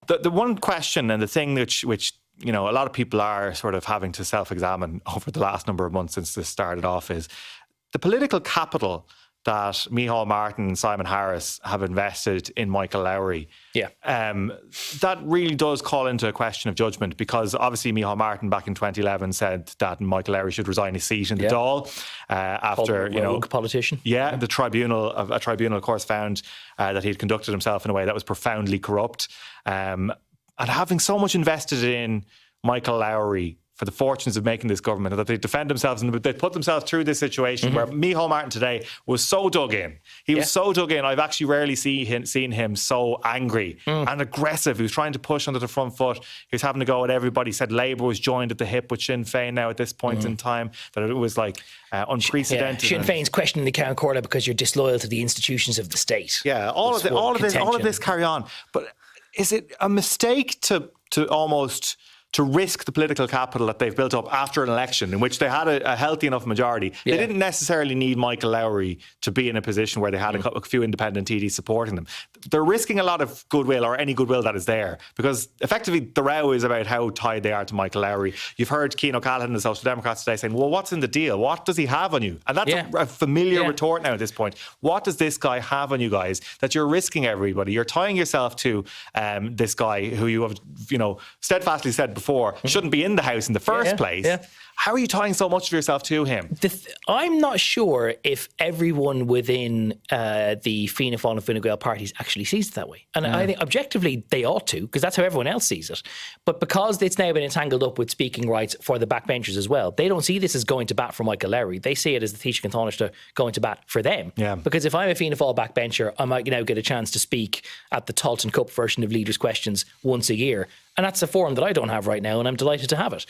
The one question and the thing which a lot of people are sort of having to self-examine over the last number of months since this started off is the political capital that Micheál Martin and Simon Harris have invested in Michael Lowry. Yeah. That really does call into a question of judgment, because obviously Micheál Martin back in 2011 said that Michael Lowry should resign his seat in the Dáil after a rogue politician. Yeah, a tribunal of course found that he had conducted himself in a way that was profoundly corrupt. And having so much invested in Michael Lowry for the fortunes of making this government, that they defend themselves and they put themselves through this situation where Micheál Martin today was so dug in. He was so dug in. I've actually rarely seen him so angry and aggressive. He was trying to push under the front foot. He was having to go at everybody. He said Labour was joined at the hip with Sinn Féin now at this point in time, that it was like unprecedented. Sinn Féin's questioning the Count Corla because you're disloyal to the institutions of the state. Yeah, all of this carry on. But is it a mistake to risk the political capital that they've built up after an election in which they had a healthy enough majority? They didn't necessarily need Michael Lowry to be in a position where they had a few independent TDs supporting them. They're risking a lot of goodwill, or any goodwill that is there, because effectively the row is about how tied they are to Michael Lowry. You've heard Cian O'Callaghan, the Social Democrats, today saying, well, what's in the deal? What does he have on you? And that's a familiar retort now at this point. What does this guy have on you guys that you're risking everybody? You're tying yourself to this guy who you have, steadfastly said before shouldn't be in the house in the first place. How are you tying so much of yourself to him? I'm not sure if everyone within the Fianna Fáil and Fine Gael parties actually sees it that way. And I think objectively they ought to, because that's how everyone else sees it. But because it's now been entangled up with speaking rights for the backbenchers as well, they don't see this as going to bat for Michael Lowry. They see it as the Taoiseach and Taoiseach going to bat for them. Yeah. Because if I'm a Fianna Fáil backbencher, I might now get a chance to speak at the Talton Cup version of Leaders' Questions once a year. And that's a forum that I don't have right now, and I'm delighted to have it.